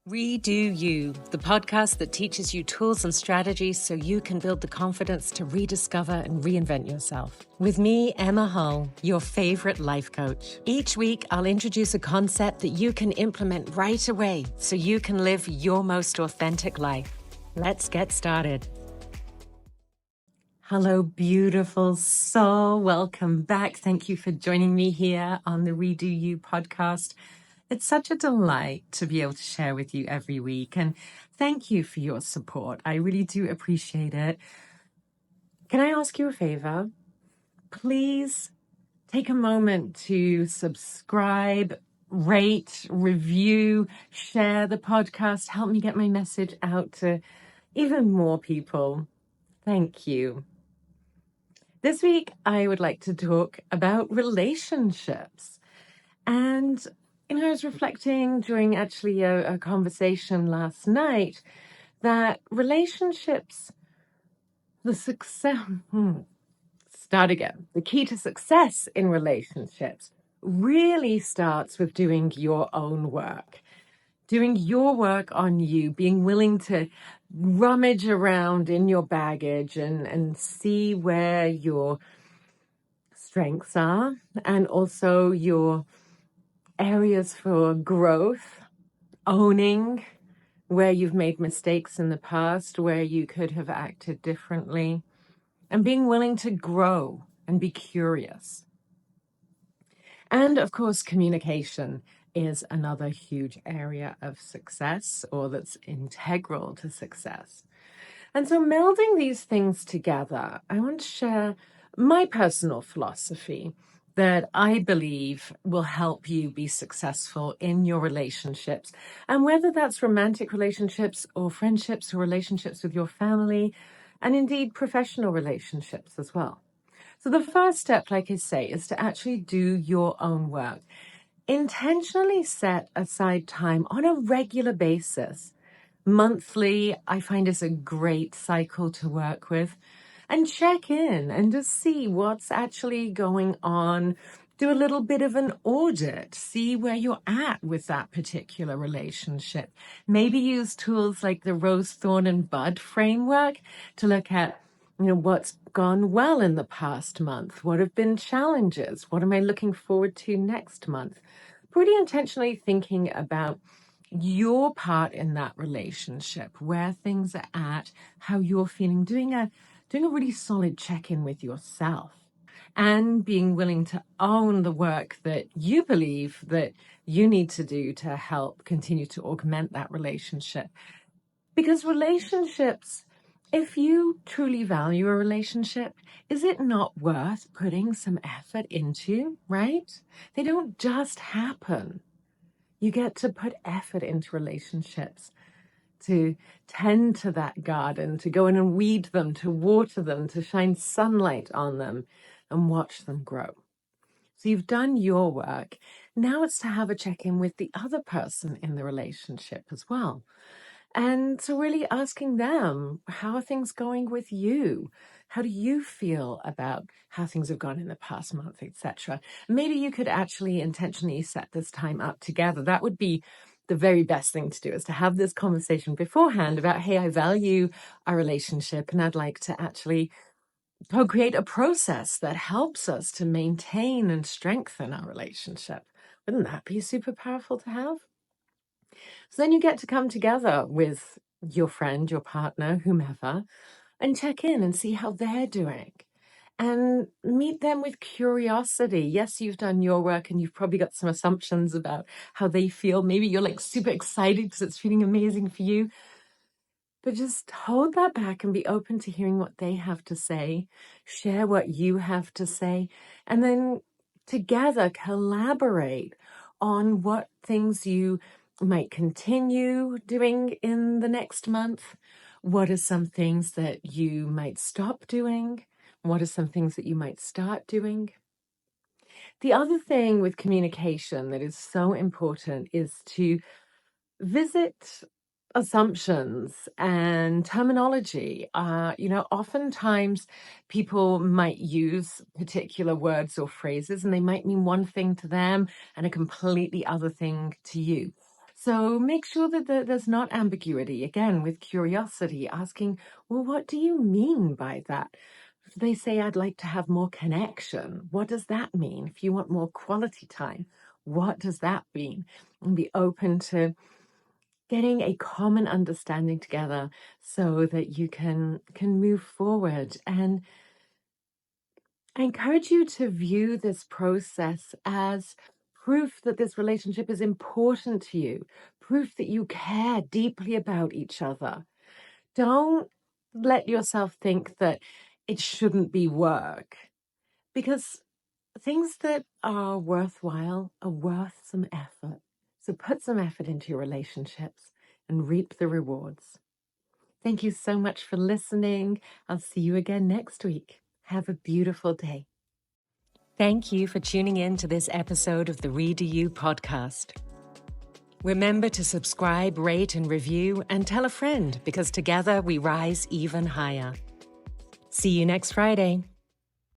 Redo You, the podcast that teaches you tools and strategies so you can build the confidence to rediscover and reinvent yourself. With me, Emma Hull, your favorite life coach. Each week, I'll introduce a concept that you can implement right away so you can live your most authentic life. Let's get started. Hello, beautiful soul. Welcome back. Thank you for joining me here on the Redo You podcast. It's such a delight to be able to share with you every week, and thank you for your support. I really do appreciate it. Can I ask you a favor? Please take a moment to subscribe, rate, review, share the podcast. Help me get my message out to even more people. Thank you. This week, I would like to talk about relationships. And I was reflecting during actually a conversation last night that relationships, the key to success in relationships really starts with doing your own work. Doing your work on you, being willing to rummage around in your baggage and see where your strengths are and also your areas for growth, owning where you've made mistakes in the past, where you could have acted differently, and being willing to grow and be curious. And of course, communication is another huge area of success, or that's integral to success. And so melding these things together, I want to share my personal philosophy that I believe will help you be successful in your relationships. And whether that's romantic relationships or friendships or relationships with your family, and indeed professional relationships as well. So the first step, like I say, is to actually do your own work. Intentionally set aside time on a regular basis. Monthly, I find, is a great cycle to work with. And check in and just see what's actually going on. Do a little bit of an audit. See where you're at with that particular relationship. Maybe use tools like the Rose, Thorn, and Bud framework to look at, what's gone well in the past month. What have been challenges? What am I looking forward to next month? Pretty intentionally thinking about your part in that relationship, where things are at, how you're feeling, doing a really solid check-in with yourself, and being willing to own the work that you believe that you need to do to help continue to augment that relationship. Because relationships, if you truly value a relationship, is it not worth putting some effort into, right? They don't just happen. You get to put effort into relationships, to tend to that garden, to go in and weed them, to water them, to shine sunlight on them and watch them grow. So you've done your work. Now it's to have a check-in with the other person in the relationship as well. And so really asking them, how are things going with you? How do you feel about how things have gone in the past month, etc.? Maybe you could actually intentionally set this time up together. That would be the very best thing to do, is to have this conversation beforehand about, hey, I value our relationship and I'd like to actually co-create a process that helps us to maintain and strengthen our relationship. Wouldn't that be super powerful to have? So then you get to come together with your friend, your partner, whomever, and check in and see how they're doing. And meet them with curiosity. Yes, you've done your work and you've probably got some assumptions about how they feel. Maybe you're like super excited because it's feeling amazing for you. But just hold that back and be open to hearing what they have to say. Share what you have to say. And then together collaborate on what things you might continue doing in the next month. What are some things that you might stop doing? What are some things that you might start doing? The other thing with communication that is so important is to visit assumptions and terminology. Oftentimes people might use particular words or phrases and they might mean one thing to them and a completely other thing to you. So make sure that there's not ambiguity. Again, with curiosity, asking, well, what do you mean by that? If they say, I'd like to have more connection, what does that mean? If you want more quality time, what does that mean? And be open to getting a common understanding together so that you can move forward. And I encourage you to view this process as proof that this relationship is important to you, proof that you care deeply about each other. Don't let yourself think that it shouldn't be work, because things that are worthwhile are worth some effort. So put some effort into your relationships and reap the rewards. Thank you so much for listening. I'll see you again next week. Have a beautiful day. Thank you for tuning in to this episode of the Redo You podcast. Remember to subscribe, rate, and review, and tell a friend, because together we rise even higher. See you next Friday.